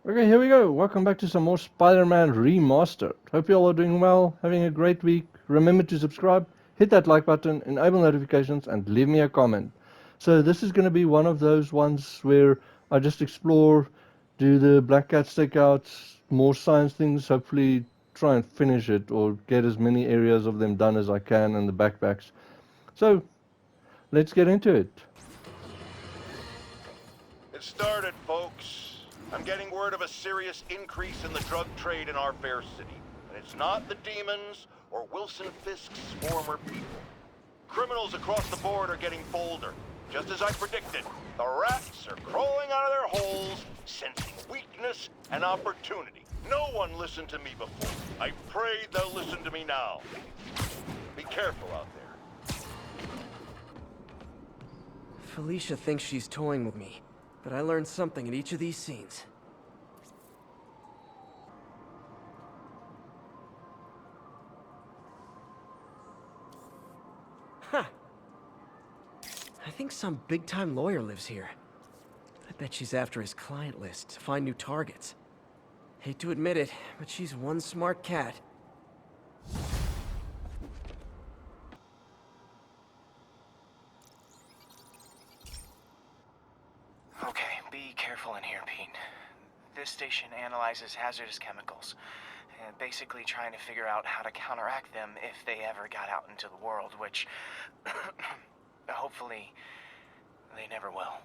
Okay, here we go. Welcome back to some more Spider-Man Remastered. Hope you all are doing well, having a great week. Remember to subscribe, hit that like button, enable notifications, and leave me a comment. So this is going to be one of those ones where I just explore, do the Black Cat stakeouts, more science things, hopefully try and finish it or get as many areas of them done as I can and the backpacks. So let's get into it. It started, folks. I'm getting word of a serious increase in the drug trade in our fair city. And it's not the demons or Wilson Fisk's former people. Criminals across the board are getting bolder. Just as I predicted, the rats are crawling out of their holes, sensing weakness and opportunity. No one listened to me before. I pray they'll listen to me now. Be careful out there. Felicia thinks she's toying with me, but I learned something in each of these scenes. Huh. I think some big-time lawyer lives here. I bet she's after his client list to find new targets. Hate to admit it, but she's one smart cat. Okay, be careful in here, Pete. This station analyzes hazardous chemicals, basically trying to figure out how to counteract them if they ever got out into the world, which hopefully they never will.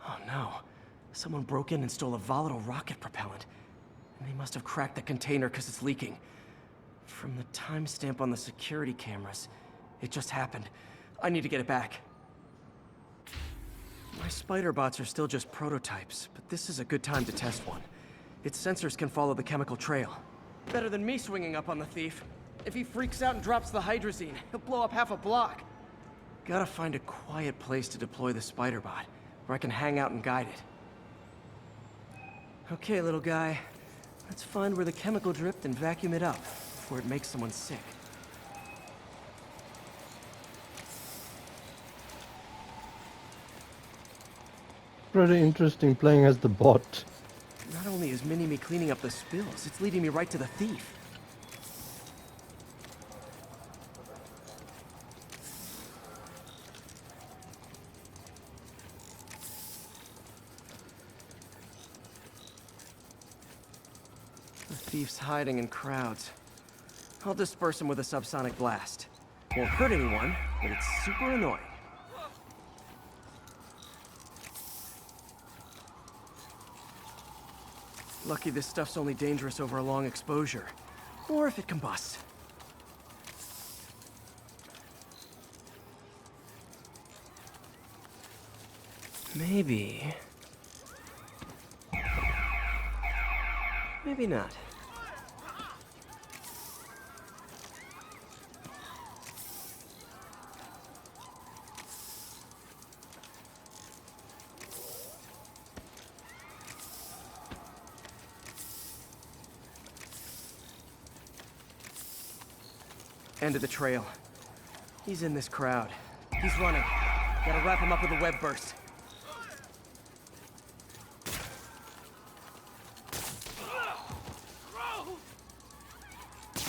Oh no. Someone broke in and stole a volatile rocket propellant. And they must have cracked the container because it's leaking. From the timestamp on the security cameras, it just happened. I need to get it back. My spider bots are still just prototypes, but this is a good time to test one. Its sensors can follow the chemical trail. Better than me swinging up on the thief. If he freaks out and drops the hydrazine, he'll blow up half a block. Gotta find a quiet place to deploy the spider bot, where I can hang out and guide it. Okay, little guy. Let's find where the chemical dripped and vacuum it up before it makes someone sick. Pretty interesting playing as the bot. Not only is Mini-Me cleaning up the spills, it's leading me right to the thief. The thief's hiding in crowds. I'll disperse him with a subsonic blast. Won't hurt anyone, but it's super annoying. Lucky this stuff's only dangerous over a long exposure. Or if it combusts. Maybe... maybe not. End of the trail. He's in this crowd. He's running. Gotta wrap him up with a web burst.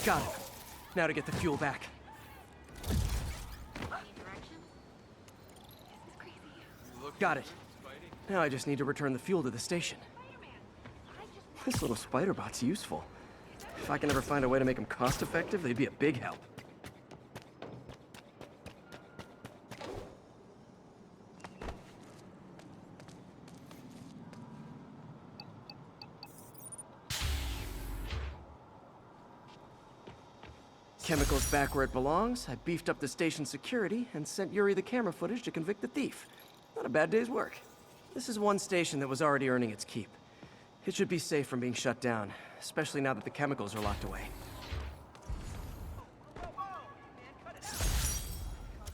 Got it. Now to get the fuel back. Got it. Now I just need to return the fuel to the station. This little spider bot's useful. If I can ever find a way to make them cost-effective, they'd be a big help. Chemicals back where it belongs. I beefed up the station's security and sent Yuri the camera footage to convict the thief. Not a bad day's work. This is one station that was already earning its keep. It should be safe from being shut down, especially now that the chemicals are locked away.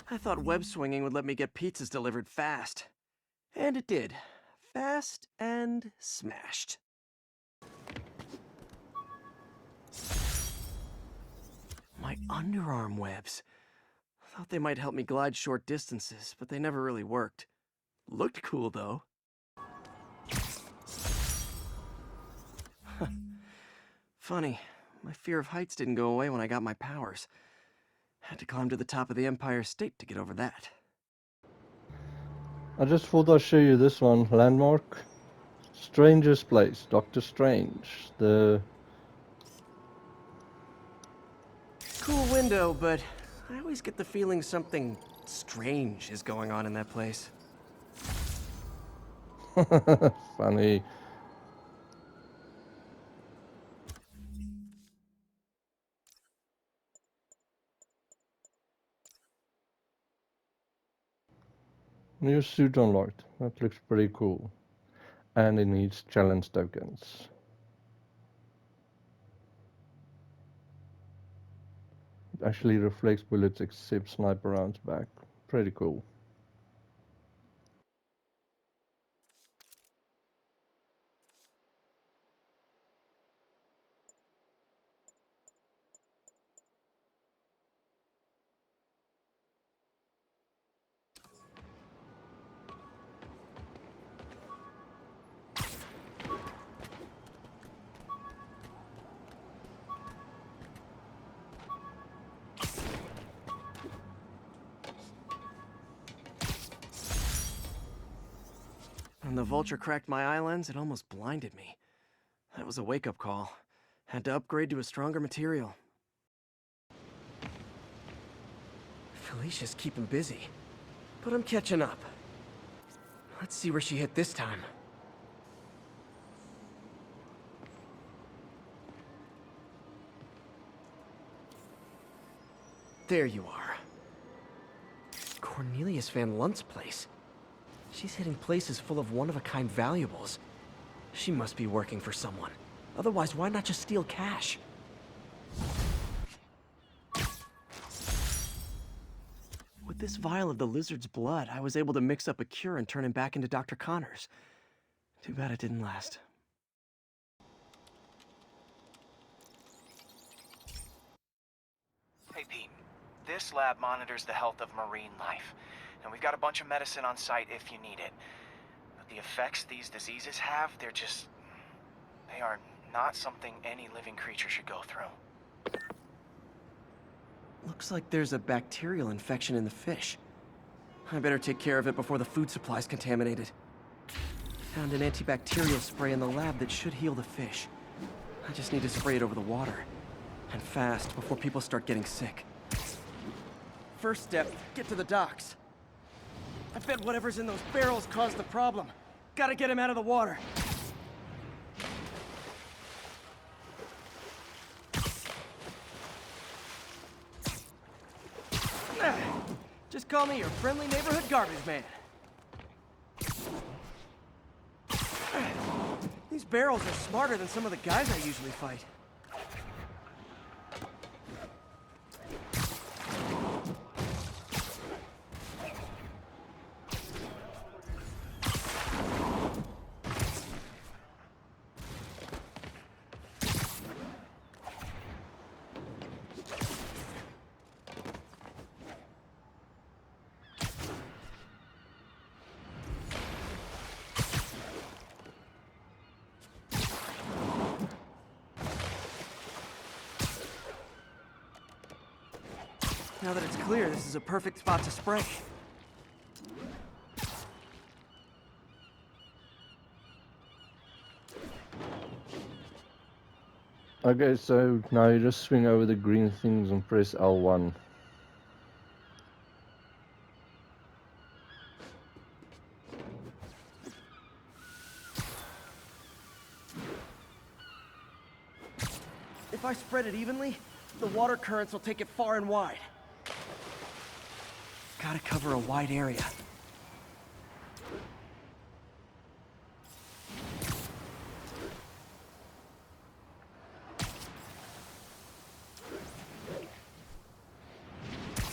I thought web swinging would let me get pizzas delivered fast. And it did. Fast and smashed. My underarm webs. Thought they might help me glide short distances, but they never really worked. Looked cool, though. Funny, my fear of heights didn't go away when I got my powers. Had to climb to the top of the Empire State to get over that. I just thought I'd show you this one, landmark. Strangest place, Doctor Strange. The Cool window, but I always get the feeling something strange is going on in that place. funny. New suit unlocked. That looks pretty cool. And it needs challenge tokens. It actually reflects bullets except sniper rounds back. Pretty cool. When the vulture cracked my eye lens, it almost blinded me. That was a wake-up call. Had to upgrade to a stronger material. Felicia's keeping busy, but I'm catching up. Let's see where she hit this time. There you are. Cornelius Van Lunt's place. She's hitting places full of one-of-a-kind valuables. She must be working for someone. Otherwise, why not just steal cash? With this vial of the lizard's blood, I was able to mix up a cure and turn him back into Dr. Connors. Too bad it didn't last. Hey, Pete. This lab monitors the health of marine life, and we've got a bunch of medicine on site if you need it. But the effects these diseases have, they are not something any living creature should go through. Looks like there's a bacterial infection in the fish. I better take care of it before the food supply's contaminated. Found an antibacterial spray in the lab that should heal the fish. I just need to spray it over the water. And fast, before people start getting sick. First step, get to the docks. I bet whatever's in those barrels caused the problem. Gotta get him out of the water. Just call me your friendly neighborhood garbage man. These barrels are smarter than some of the guys I usually fight. Now that it's clear, this is a perfect spot to spray. Okay, so now you just swing over the green things and press L1. If I spread it evenly, the water currents will take it far and wide. Gotta cover a wide area.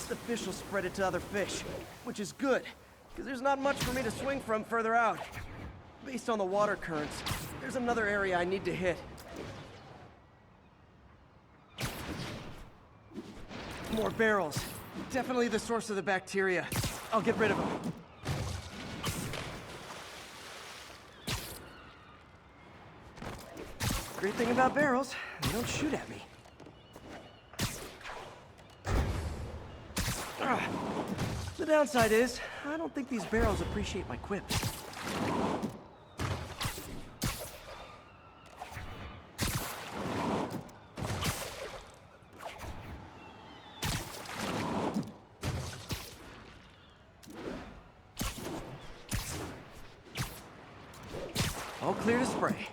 The fish will spread it to other fish, which is good, because there's not much for me to swing from further out. Based on the water currents, there's another area I need to hit. More barrels. Definitely the source of the bacteria. I'll get rid of them. Great thing about barrels, they don't shoot at me. The downside is, I don't think these barrels appreciate my quips. All clear to spray.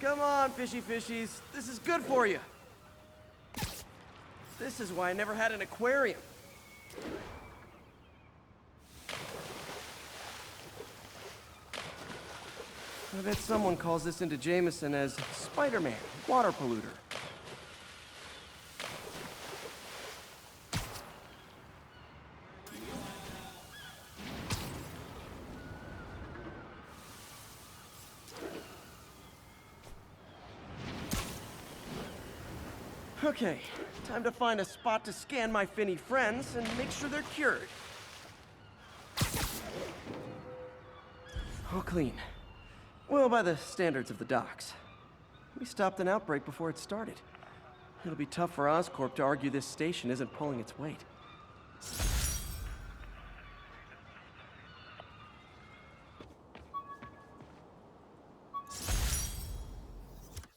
Come on, fishy fishies. This is good for you. This is why I never had an aquarium. I bet someone calls this into Jameson as Spider-Man, water polluter. Okay, time to find a spot to scan my finny friends and make sure they're cured. All clean. Well, by the standards of the docks. We stopped an outbreak before it started. It'll be tough for Oscorp to argue this station isn't pulling its weight.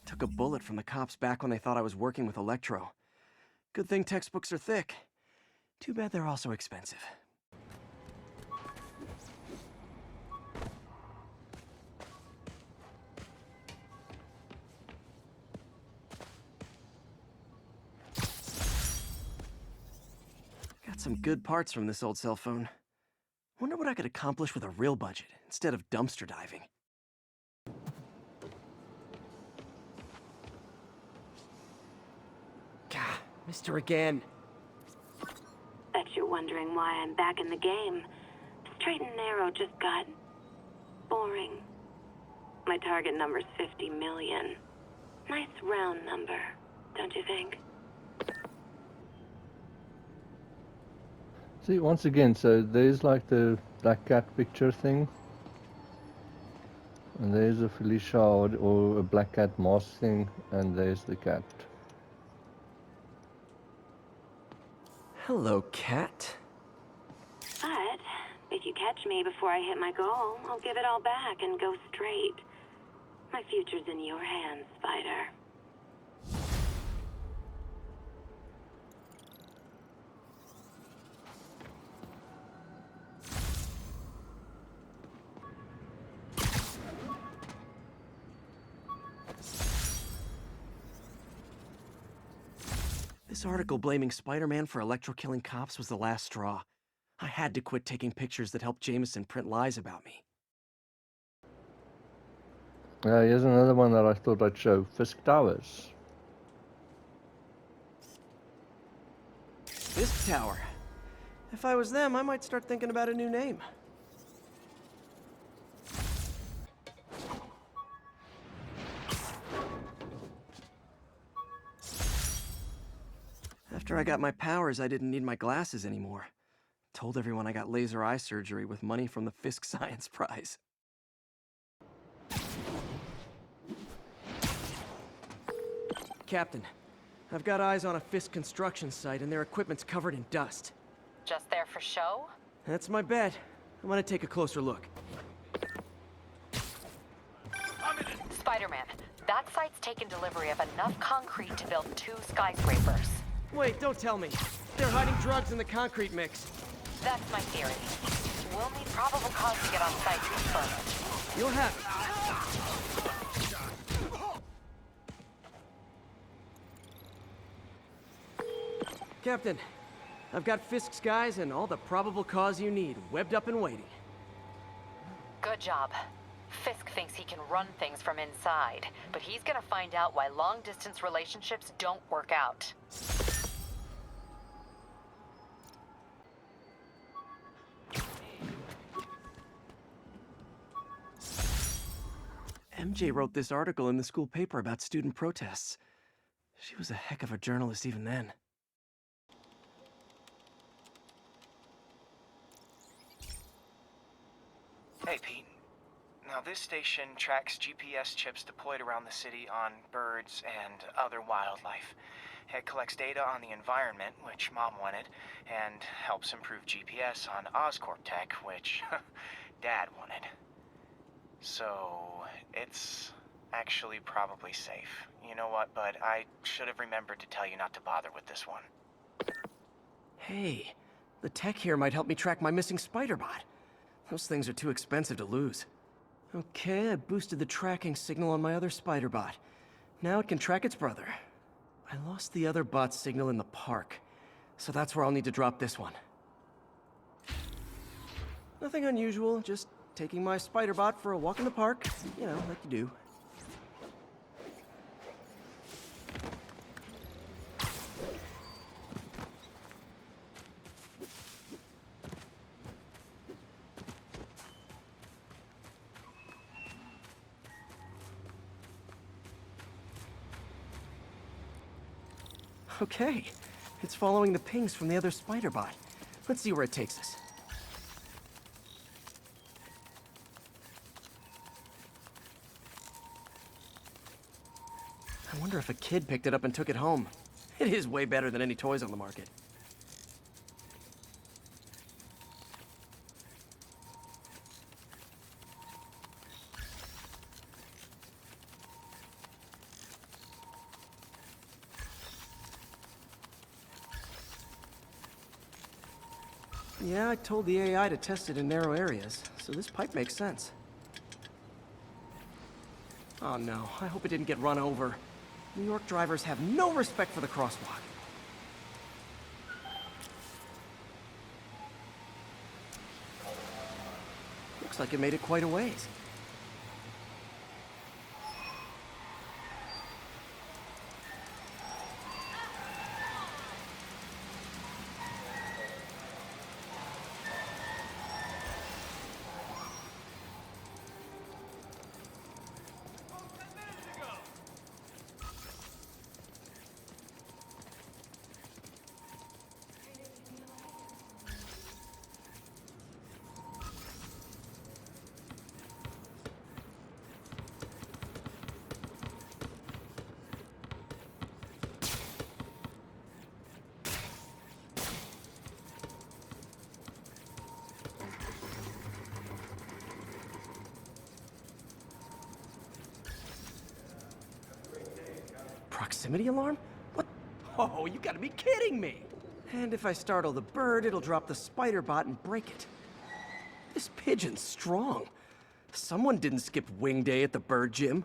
Took a bullet from the cops back when they thought I was working with Electro. Good thing textbooks are thick. Too bad they're also expensive. Got some good parts from this old cell phone. Wonder what I could accomplish with a real budget instead of dumpster diving. Gah, Mr. Again. Bet you're wondering why I'm back in the game. Straight and narrow just got boring. My target number's 50 million. Nice round number, don't you think? See, once again, so there's like the black cat picture thing. And there's a Felicia or a black cat mask thing, and there's the cat. Hello, cat. But if you catch me before I hit my goal, I'll give it all back and go straight. My future's in your hands, Spider. This article blaming Spider-Man for electro-killing cops was the last straw. I had to quit taking pictures that helped Jameson print lies about me. Here's another one that I thought I'd show. Fisk Towers. Fisk Tower. If I was them, I might start thinking about a new name. After I got my powers, I didn't need my glasses anymore. Told everyone I got laser eye surgery with money from the Fisk Science Prize. Captain, I've got eyes on a Fisk construction site and their equipment's covered in dust. Just there for show? That's my bet. I'm gonna take a closer look. Spider-Man, that site's taken delivery of enough concrete to build 2 skyscrapers. Wait, don't tell me. They're hiding drugs in the concrete mix. That's my theory. We'll need probable cause to get on site to confirm it. You'll have it. Captain, I've got Fisk's guys and all the probable cause you need, webbed up and waiting. Good job. Fisk thinks he can run things from inside, but he's gonna find out why long-distance relationships don't work out. MJ wrote this article in the school paper about student protests. She was a heck of a journalist even then. Hey, Pete. Now, this station tracks GPS chips deployed around the city on birds and other wildlife. It collects data on the environment, which Mom wanted, and helps improve GPS on Oscorp tech, which Dad wanted. So, it's actually probably safe. You know what, bud? I should have remembered to tell you not to bother with this one. Hey, the tech here might help me track my missing Spider-Bot. Those things are too expensive to lose. Okay, I boosted the tracking signal on my other Spider-Bot. Now it can track its brother. I lost the other bot's signal in the park, so that's where I'll need to drop this one. Nothing unusual, just taking my Spider-Bot for a walk in the park. You know, like you do. Okay, it's following the pings from the other Spider-Bot. Let's see where it takes us. I wonder if a kid picked it up and took it home. It is way better than any toys on the market. Yeah, I told the AI to test it in narrow areas, so this pipe makes sense. Oh no, I hope it didn't get run over. New York drivers have no respect for the crosswalk. Looks like it made it quite a ways. Proximity alarm? What? Oh, you gotta be kidding me! And if I startle the bird, it'll drop the Spider-Bot and break it. This pigeon's strong. Someone didn't skip wing day at the bird gym.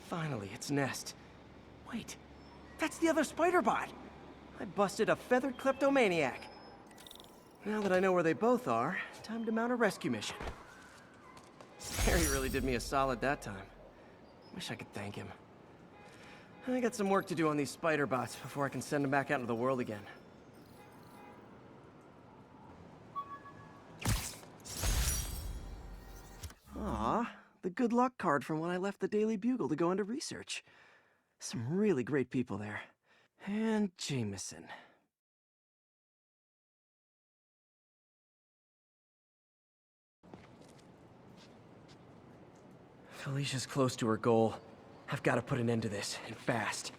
Finally, its nest. Wait, that's the other Spider-Bot! I busted a feathered kleptomaniac. Now that I know where they both are, time to mount a rescue mission. Harry really did me a solid that time. Wish I could thank him. I got some work to do on these Spider-Bots before I can send them back out into the world again. Aw, the good luck card from when I left the Daily Bugle to go into research. Some really great people there. And Jameson. Felicia's close to her goal. I've got to put an end to this, and fast.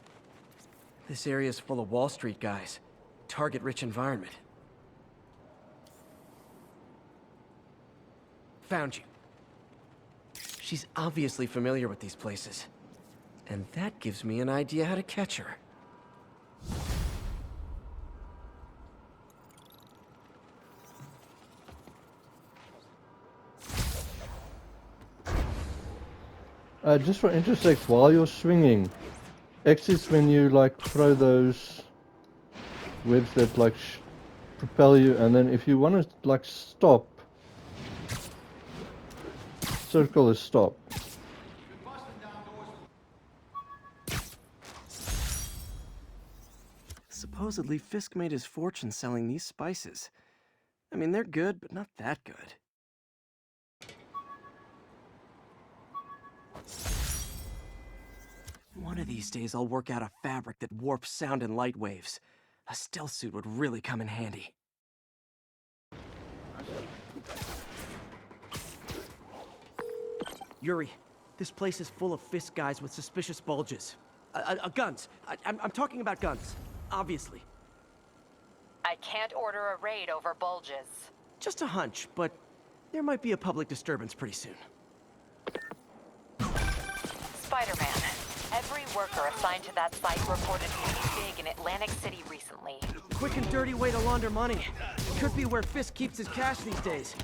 This area's full of Wall Street guys. Target-rich environment. Found you. She's obviously familiar with these places. And that gives me an idea how to catch her. Just for intersects, while you're swinging, X is when you like throw those webs that like propel you, and then if you want to like stop, circle is stop. Supposedly, Fisk made his fortune selling these spices. I mean, they're good, but not that good. One of these days, I'll work out a fabric that warps sound and light waves. A stealth suit would really come in handy. Yuri, this place is full of Fisk guys with suspicious bulges. Guns. I'm talking about guns. Obviously. I can't order a raid over bulges. Just a hunch, but there might be a public disturbance pretty soon. Spider-Man, every worker assigned to that site reported pretty big in Atlantic City recently. Quick and dirty way to launder money. Could be where Fisk keeps his cash these days.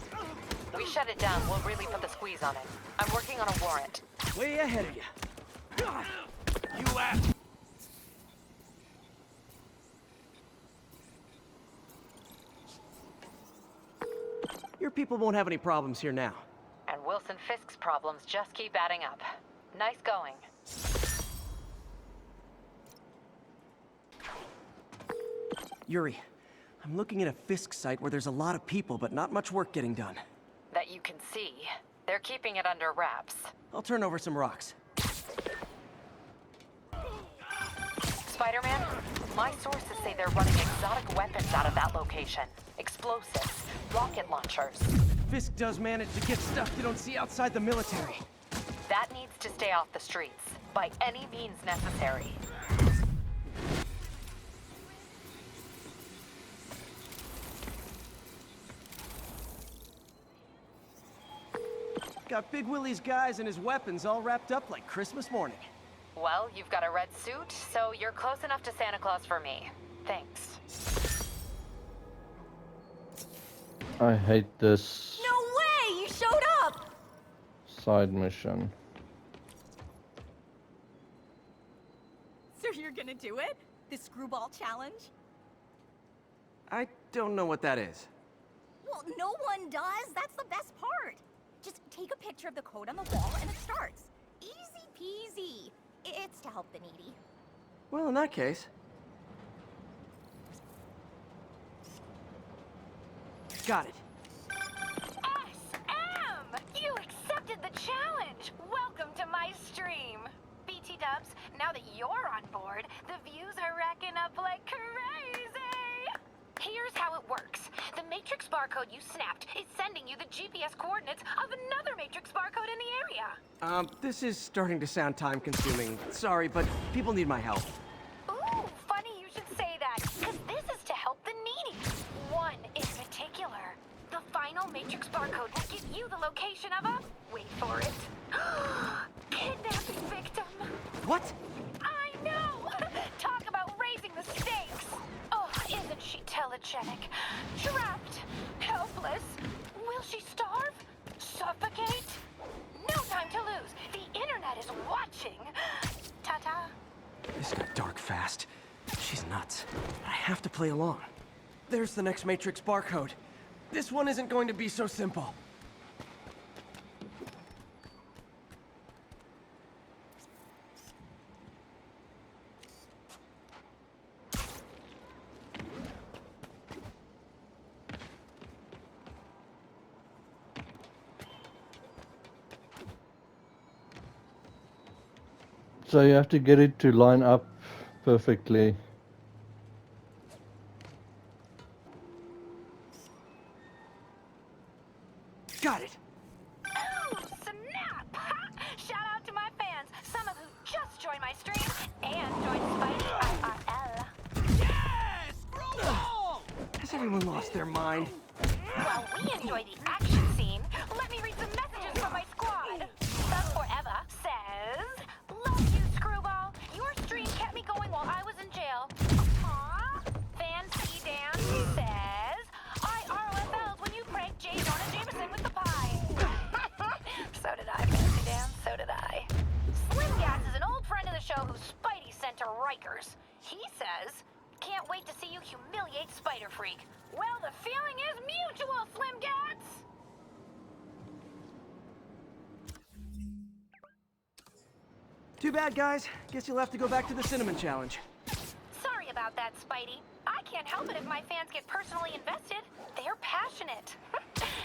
We shut it down, we'll really put the squeeze on it. I'm working on a warrant. Way ahead of you. You asked. Your people won't have any problems here now. And Wilson Fisk's problems just keep adding up. Nice going. Yuri, I'm looking at a Fisk site where there's a lot of people, but not much work getting done. That you can see. They're keeping it under wraps. I'll turn over some rocks. Spider-Man, my sources say they're running exotic weapons out of that location. Explosives, rocket launchers. Fisk does manage to get stuff you don't see outside the military. That needs to stay off the streets, by any means necessary. Got Big Willie's guys and his weapons all wrapped up like Christmas morning. Well, you've got a red suit, so you're close enough to Santa Claus for me. Thanks. I hate this No way! You showed up! side mission. So you're gonna do it? The screwball challenge? I don't know what that is. Well, no one does. That's the best part. Just take a picture of the code on the wall and it starts. Easy peasy. It's to help the needy. Well, in that case... Got it. SM! You accepted the challenge! Welcome to my stream! BT Dubs, now that you're on board, the views are racking up like crazy! Here's how it works. The Matrix barcode you snapped is sending you the GPS coordinates of another Matrix barcode in the area. This is starting to sound time-consuming. Sorry, but people need my help. Ooh, funny you should say that, because this is to help the needy. One in particular. The final Matrix barcode will give you the location of a... wait for it. Kidnapping victim. What? I know! Talk about raising the stakes! Oh, isn't she telegenic? Trapped. Helpless. Will she starve? Suffocate? No time to lose. The internet is watching. Ta-ta. This got dark fast. She's nuts. But I have to play along. There's the next Matrix barcode. This one isn't going to be so simple. So you have to get it to line up perfectly. Got it. Oh, snap! Shout out to my fans, some of who just joined my stream and joined Spidey IRL. Yes! Screwball! Has everyone lost their mind? While we enjoy the action scene, let me read some messages from my squad. Thug Forever says, "Love you, Screwball. Your stream kept me going while I was in jail." Aww. Fancy Dan says, "I ROFL'd when you pranked J. Jonah Jameson with the pie." So did I, Fancy Dan. So did I. Slim Gas is an old friend of the show who Spidey sent to Rikers. He says, "Can't wait to see you humiliate Spider Freak." Well, the feeling is mutual, Slim Gats! Too bad, guys. Guess you'll have to go back to the cinnamon challenge. Sorry about that, Spidey. I can't help it if my fans get personally invested. They're passionate.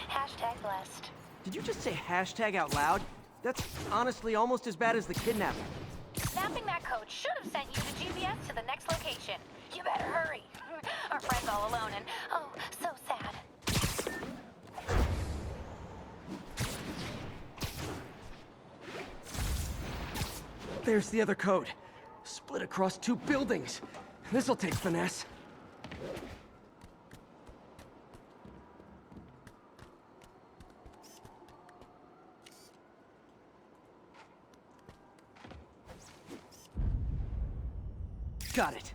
Hashtag blessed. Did you just say hashtag out loud? That's honestly almost as bad as the kidnapping. Snapping that code should have sent you the GPS to the next location. You better hurry. Our friend's all alone and, oh, so sad. There's the other code. Split across 2 buildings. This'll take finesse. Got it.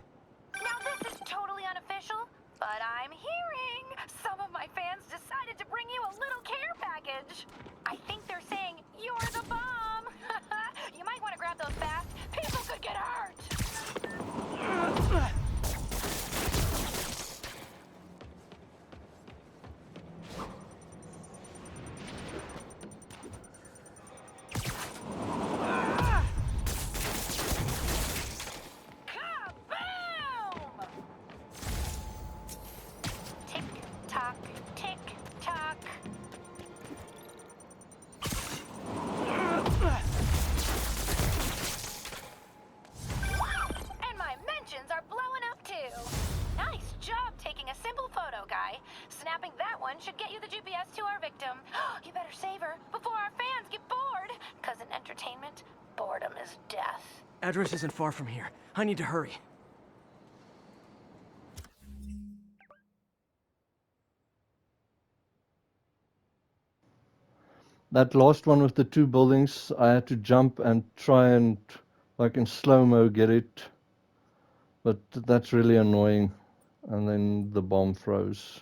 Now this is totally unofficial, but I'm hearing some of my fans decided to bring you a little care package. I think they're saying you're the bomb. You might want to grab those fast. People could get hurt. Snapping that one should get you the GPS to our victim. You better save her before our fans get bored. Because in entertainment, boredom is death. Address isn't far from here. I need to hurry. That last one with the 2 buildings, I had to jump and try and, like in slow-mo, get it. But that's really annoying. And then the bomb froze.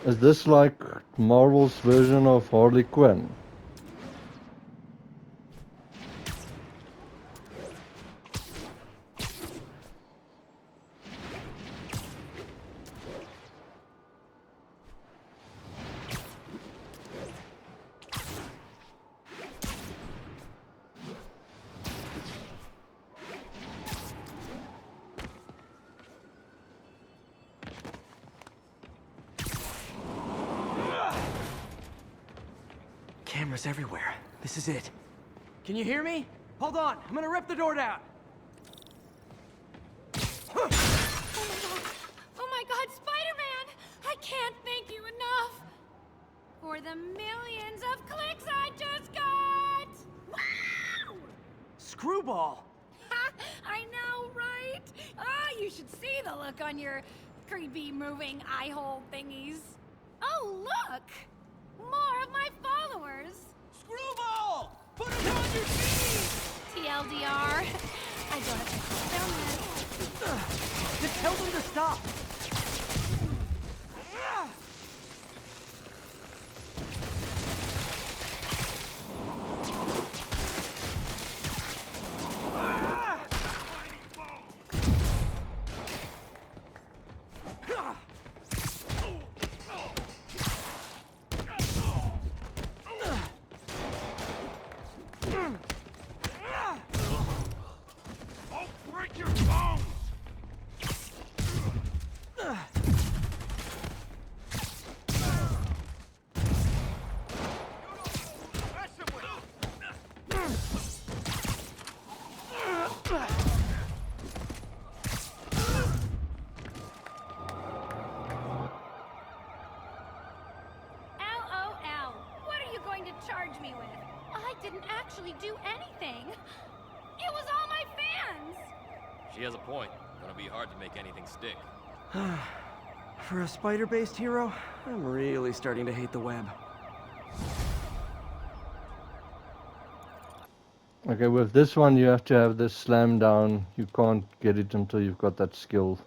Is this like Marvel's version of Harley Quinn? Cameras everywhere. This is it. Can you hear me? Hold on, I'm gonna rip the door down. Oh my god, Spider-Man! I can't thank you enough for the millions of clicks I just got! Wow! Screwball! I know, right? Ah, you should see the look on your creepy moving eye hole thingies. Oh, look! More of my followers! Screwball! Put him on your feet! TLDR. I don't have to film this. Just tell them to stop! Charge me with. I didn't actually do anything. It was all my fans. She has a point. Gonna be hard to make anything stick. For a spider-based hero, I'm really starting to hate the web. Okay, with this one you have to have this slam down. You can't get it until you've got that skill.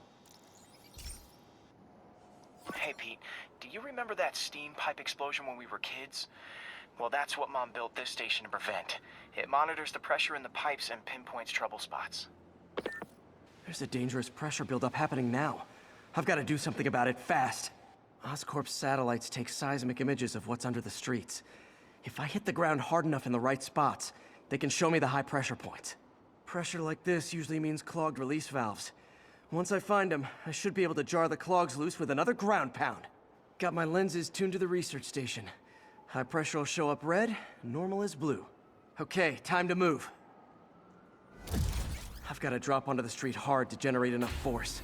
Hey Pete, do you remember that steam pipe explosion when we were kids? Well, that's what Mom built this station to prevent. It monitors the pressure in the pipes and pinpoints trouble spots. There's a dangerous pressure buildup happening now. I've got to do something about it fast. Oscorp's satellites take seismic images of what's under the streets. If I hit the ground hard enough in the right spots, they can show me the high pressure points. Pressure like this usually means clogged release valves. Once I find them, I should be able to jar the clogs loose with another ground pound. Got my lenses tuned to the research station. High pressure will show up red, normal is blue. Okay, time to move. I've got to drop onto the street hard to generate enough force.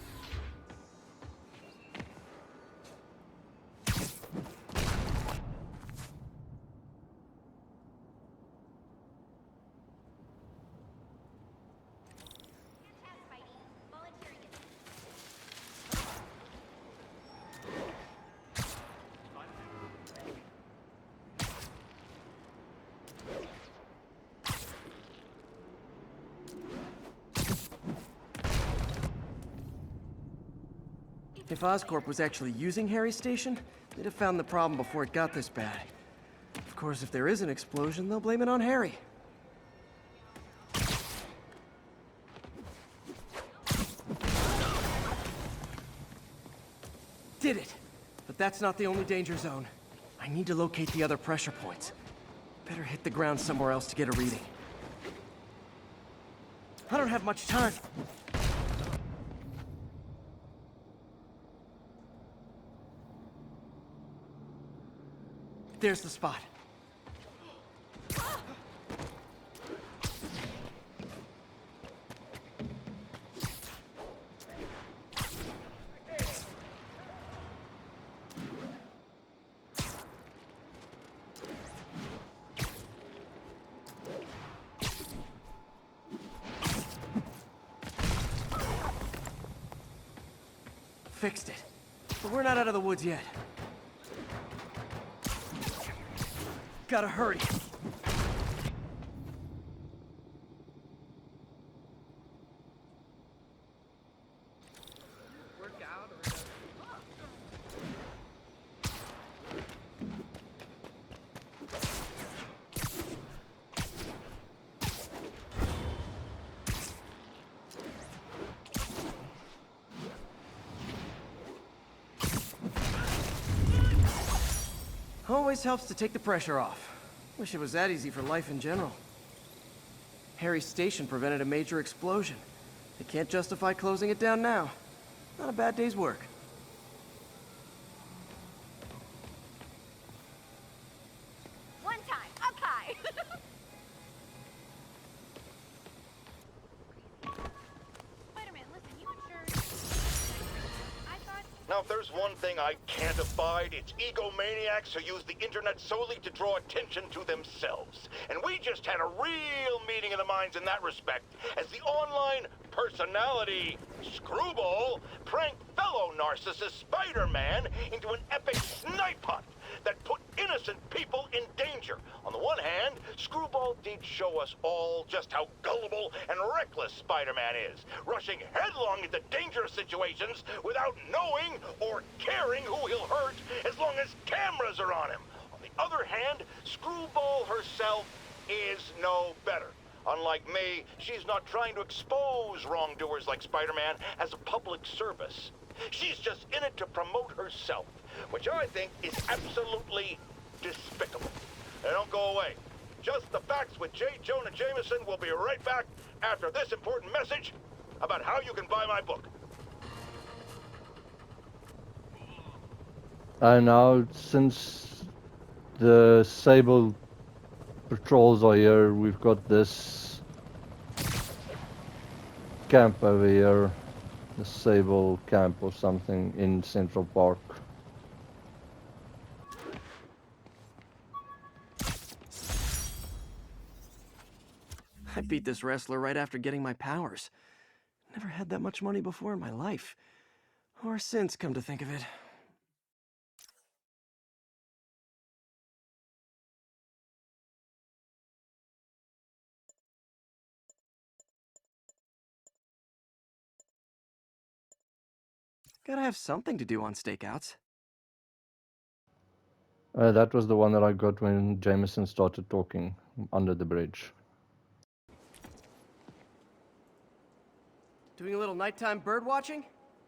If Oscorp was actually using Harry's station, they'd have found the problem before it got this bad. Of course, if there is an explosion, they'll blame it on Harry. Did it! But that's not the only danger zone. I need to locate the other pressure points. Better hit the ground somewhere else to get a reading. I don't have much time. There's the spot. Fixed it. But we're not out of the woods yet. Gotta hurry. Always helps to take the pressure off. Wish it was that easy for life in general. Harry's station prevented a major explosion. They can't justify closing it down now. Not a bad day's work. One time, okay. Spider-Man, listen, you insured. I thought. Now, if there's one thing I can't abide, it's egomaniacs who use the internet solely to draw attention to themselves. And we just had a real meeting of the minds in that respect, as the online personality Screwball pranked fellow narcissist Spider-Man into an epic snipe hunt that put innocent people in danger. On the one hand, Screwball did show us all just how gullible and reckless Spider-Man is, rushing headlong into dangerous situations without knowing or caring who he'll hurt as long as cameras are on him. On the other hand, Screwball herself is no better. Unlike me, she's not trying to expose wrongdoers like Spider-Man as a public service. She's just in it to promote herself, which I think is absolutely despicable. Now, don't go away. Just the Facts with J. Jonah Jameson will be right back after this important message about how you can buy my book. And now, since the Sable patrols are here, we've got this camp over here, the Sable camp or something in Central Park. I beat this wrestler right after getting my powers. Never had that much money before in my life. Or since, come to think of it. Gotta have something to do on Stakeouts. That was the one that I got when Jameson started talking under the bridge. Doing a little nighttime bird watching?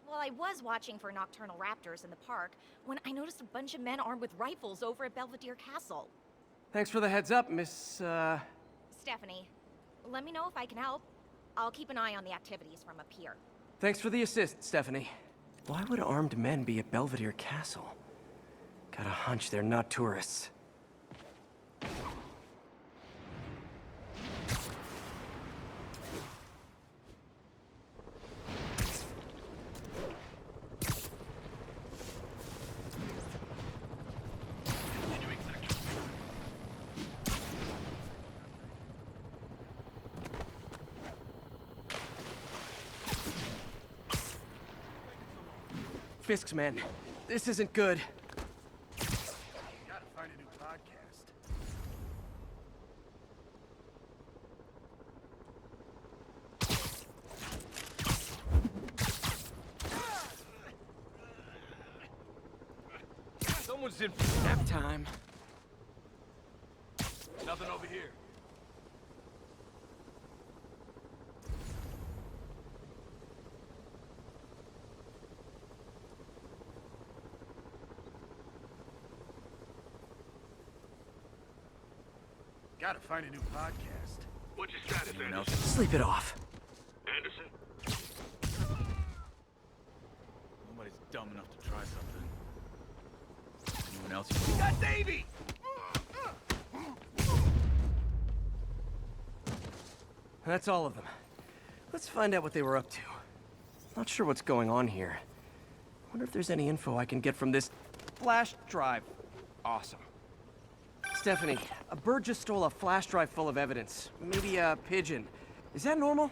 Well, I was watching for nocturnal raptors in the park when I noticed a bunch of men armed with rifles over at Belvedere Castle. Thanks for the heads up, Miss, Stephanie, let me know if I can help. I'll keep an eye on the activities from up here. Thanks for the assist, Stephanie. Why would armed men be at Belvedere Castle? Got a hunch they're not tourists. Fisk's men. This isn't good. Gotta find a new podcast. Someone's in. Nap time. Nothing over here. Gotta find a new podcast. What's your status, Anyone Anderson? else? Sleep it off. Anderson? Nobody's dumb enough to try something. Anyone else? We got Davey! That's all of them. Let's find out what they were up to. Not sure what's going on here. Wonder if there's any info I can get from this flash drive. Awesome. Stephanie, a bird just stole a flash drive full of evidence. Maybe a pigeon. Is that normal?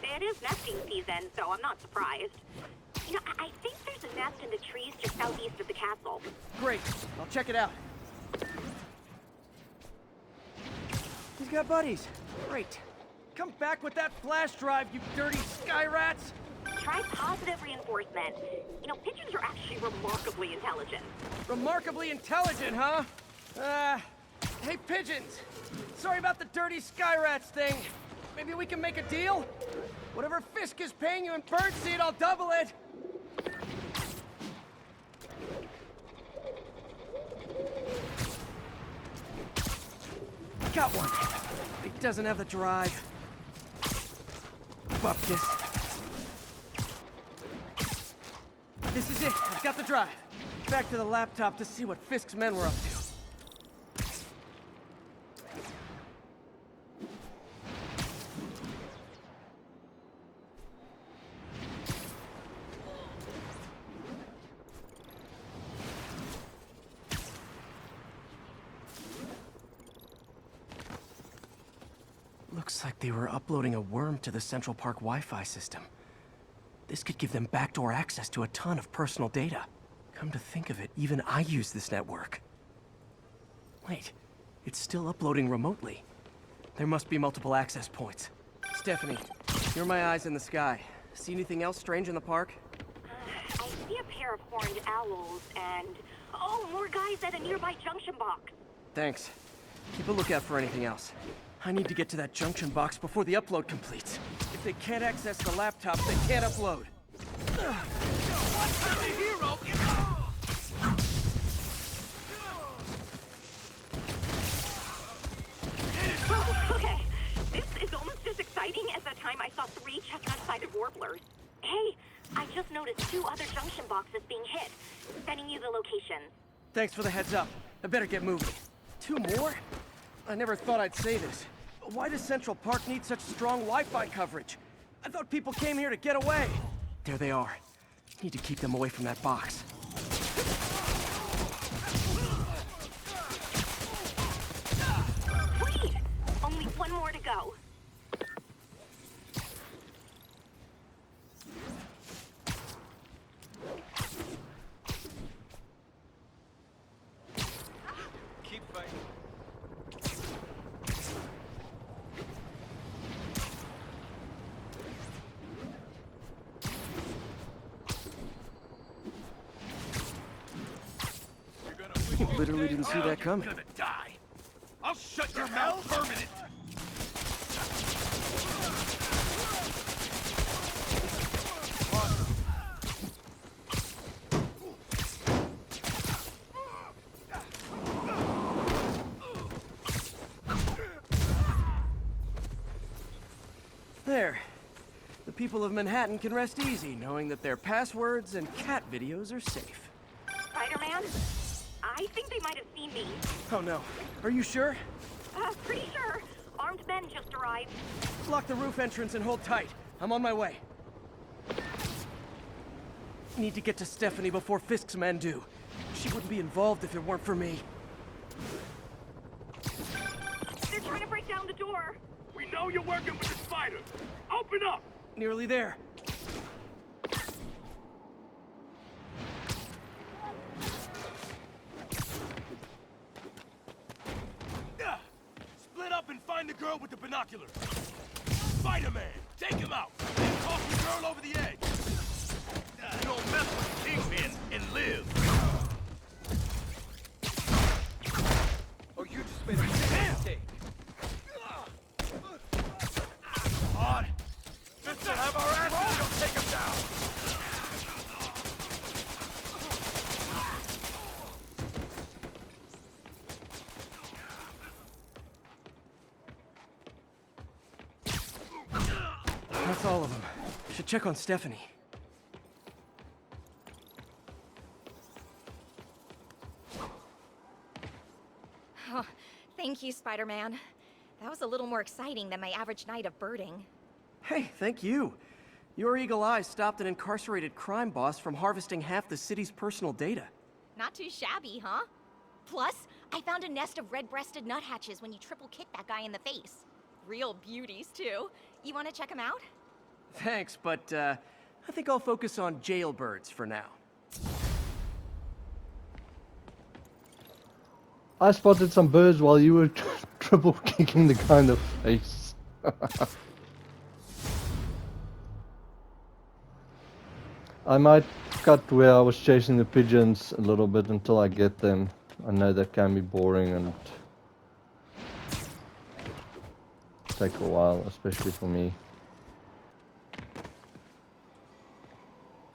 It is nesting season, so I'm not surprised. You know, I think there's a nest in the trees just southeast of the castle. Great. I'll check it out. He's got buddies. Great. Come back with that flash drive, you dirty sky rats! Try positive reinforcement. You know, pigeons are actually remarkably intelligent. Remarkably intelligent, huh? Hey, pigeons! Sorry about the dirty sky rats thing. Maybe we can make a deal? Whatever Fisk is paying you in birdseed, I'll double it! Got one. He doesn't have the drive. Bupkis. This is it. I've got the drive. Back to the laptop to see what Fisk's men were up to. Looks like they were uploading a worm to the Central Park Wi-Fi system. This could give them backdoor access to a ton of personal data. Come to think of it, even I use this network. Wait, it's still uploading remotely. There must be multiple access points. Stephanie, you're my eyes in the sky. See anything else strange in the park? I see a pair of horned owls and... Oh, more guys at a nearby junction box. Thanks. Keep a lookout for anything else. I need to get to that junction box before the upload completes. If they can't access the laptop, they can't upload. Okay, this is almost as exciting as the time I saw 3 chestnut-sided warblers. Hey, I just noticed 2 other junction boxes being hit. Sending you the location. Thanks for the heads up. I better get moving. 2 more? I never thought I'd say this. Why does Central Park need such strong Wi-Fi coverage? I thought people came here to get away. There they are. Need to keep them away from that box. Wait! Only 1 more to go. Keep fighting. Literally didn't see that coming. You're gonna die. I'll shut your mouth permanent. There. The people of Manhattan can rest easy knowing that their passwords and cat videos are safe. Spider-Man? I think they might have seen me. Oh no. Are you sure? Pretty sure. Armed men just arrived. Block the roof entrance and hold tight. I'm on my way. Need to get to Stephanie before Fisk's men do. She wouldn't be involved if it weren't for me. They're trying to break down the door. We know you're working with the spider. Open up! Nearly there. girl with the binoculars. Spider-Man, take him out. And toss the girl over the edge. You don't mess with the Kingpin and live. Oh, you just made a mistake. On. Just to have our asses, don't take him down. That's all of them. Should check on Stephanie. Oh, thank you, Spider-Man. That was a little more exciting than my average night of birding. Hey, thank you. Your eagle eyes stopped an incarcerated crime boss from harvesting half the city's personal data. Not too shabby, huh? Plus, I found a nest of red-breasted nuthatches when you triple kick that guy in the face. Real beauties, too. You want to check them out? Thanks, but I think I'll focus on jailbirds for now. I spotted some birds while you were triple kicking the guy in the face. I might cut where I was chasing the pigeons a little bit until I get them. I know that can be boring and take a while, especially for me.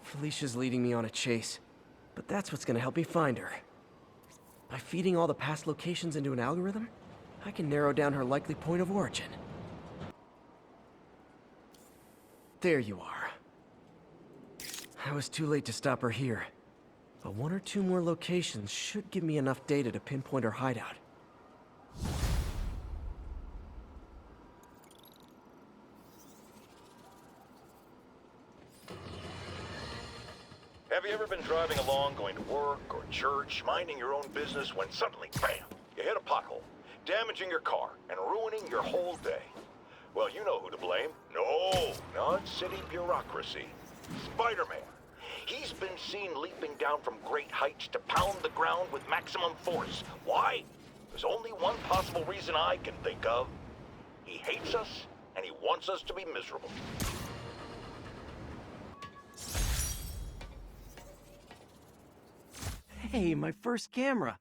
Felicia's leading me on a chase, but that's what's gonna help me find her. By feeding all the past locations into an algorithm, I can narrow down her likely point of origin. There you are. I was too late to stop her here, but one or two more locations should give me enough data to pinpoint her hideout. Have you ever been driving along, going to work or church, minding your own business, when suddenly, bam, you hit a pothole, damaging your car and ruining your whole day? Well, you know who to blame. No, not city bureaucracy. Spider-Man. He's been seen leaping down from great heights to pound the ground with maximum force. Why? There's only one possible reason I can think of. He hates us, and he wants us to be miserable. Hey, my first camera.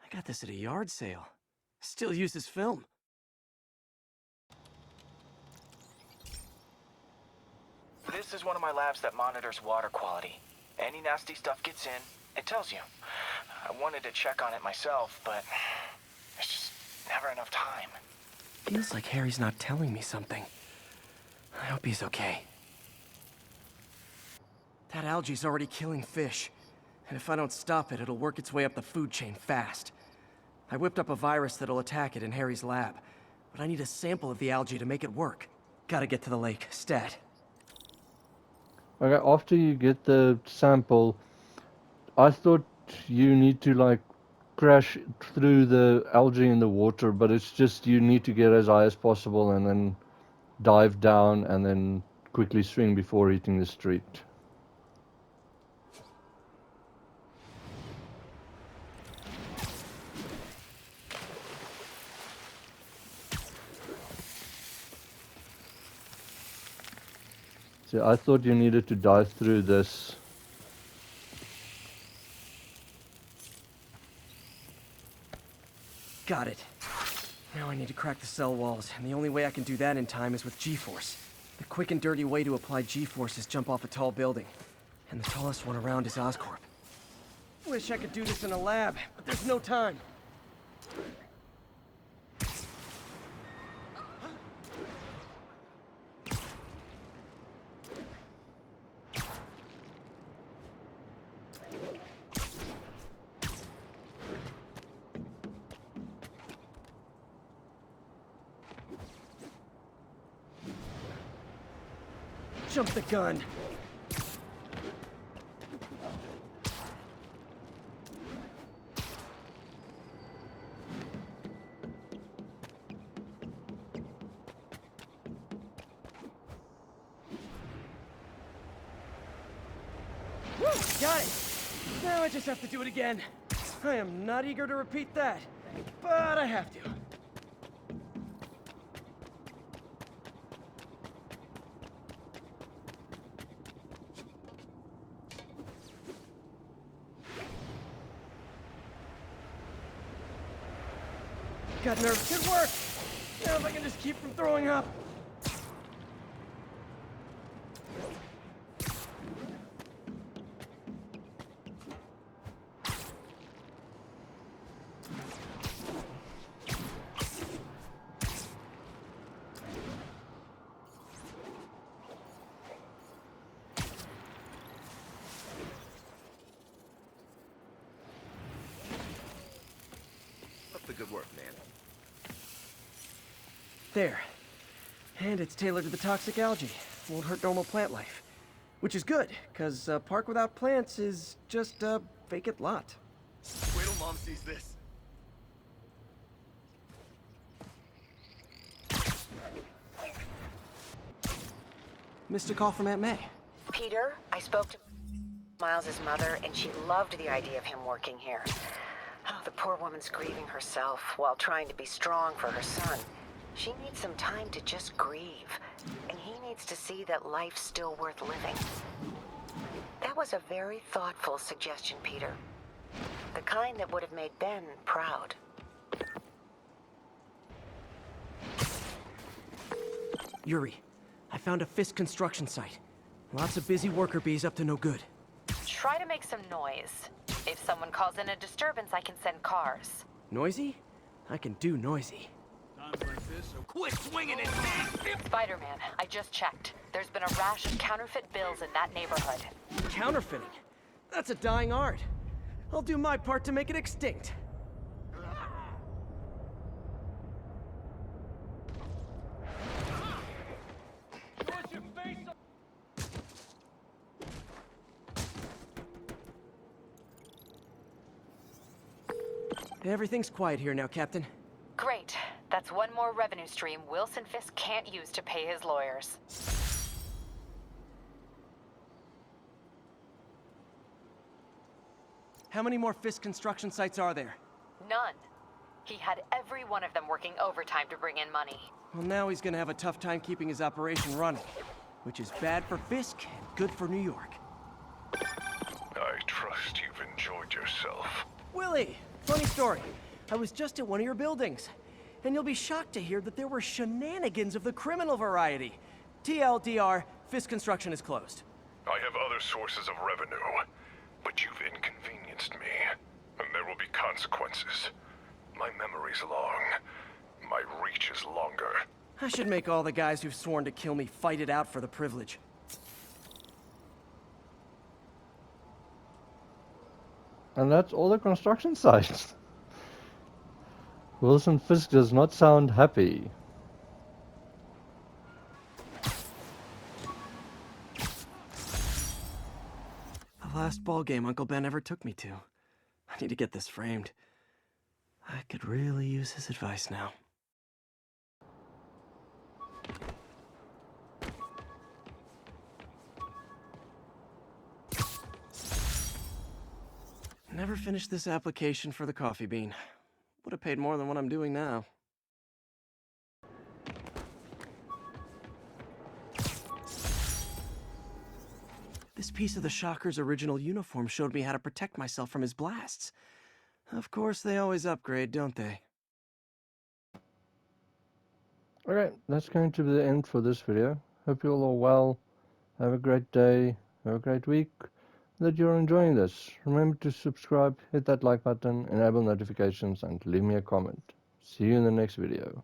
I got this at a yard sale. Still uses film. This is one of my labs that monitors water quality. Any nasty stuff gets in, it tells you. I wanted to check on it myself, but there's just never enough time. Feels like Harry's not telling me something. I hope he's okay. That algae's already killing fish. And if I don't stop it, it'll work its way up the food chain fast. I whipped up a virus that'll attack it in Harry's lab, but I need a sample of the algae to make it work. Gotta get to the lake, stat. Okay, after you get the sample, I thought you need to like crash through the algae in the water, but it's just you need to get as high as possible and then dive down and then quickly swing before hitting the street. So I thought you needed to dive through this. Got it. Now I need to crack the cell walls, and the only way I can do that in time is with G-Force. The quick and dirty way to apply G-Force is jump off a tall building. And the tallest one around is Oscorp. Wish I could do this in a lab, but there's no time. Jump the gun. Woo! Got it! Now I just have to do it again. I am not eager to repeat that, but I have to. Got nerves. Good work! Now if I can just keep from throwing up. Up the good work, man. There. And it's tailored to the toxic algae. Won't hurt normal plant life. Which is good, because a park without plants is just a vacant lot. Wait till Mom sees this. Missed a call from Aunt May. Peter, I spoke to Miles' mother, and she loved the idea of him working here. Oh, the poor woman's grieving herself while trying to be strong for her son. She needs some time to just grieve, and he needs to see that life's still worth living. That was a very thoughtful suggestion, Peter. The kind that would have made Ben proud. Yuri, I found a Fisk construction site. Lots of busy worker bees up to no good. Try to make some noise. If someone calls in a disturbance, I can send cars. Noisy? I can do noisy. Times like this, so quit swinging it, man! Spider-Man, I just checked. There's been a rash of counterfeit bills in that neighborhood. Counterfeiting? That's a dying art. I'll do my part to make it extinct. Everything's quiet here now, Captain. Great. That's one more revenue stream Wilson Fisk can't use to pay his lawyers. How many more Fisk construction sites are there? None. He had every one of them working overtime to bring in money. Well, now he's gonna have a tough time keeping his operation running, which is bad for Fisk and good for New York. I trust you've enjoyed yourself. Willie, funny story. I was just at one of your buildings, and you'll be shocked to hear that there were shenanigans of the criminal variety. TLDR, Fisk construction is closed. I have other sources of revenue, but you've inconvenienced me, and there will be consequences. My memory's long. My reach is longer. I should make all the guys who've sworn to kill me fight it out for the privilege. And that's all the construction sites. Wilson Fisk does not sound happy. The last ball game Uncle Ben ever took me to. I need to get this framed. I could really use his advice now. Never finished this application for the coffee bean. Would have paid more than what I'm doing now. This piece of the Shocker's original uniform showed me how to protect myself from his blasts. Of course, they always upgrade, don't they? Okay, that's going to be the end for this video. Hope you all are well. Have a great day. Have a great week. That you're enjoying this. Remember to subscribe, hit that like button, enable notifications, and leave me a comment. See you in the next video.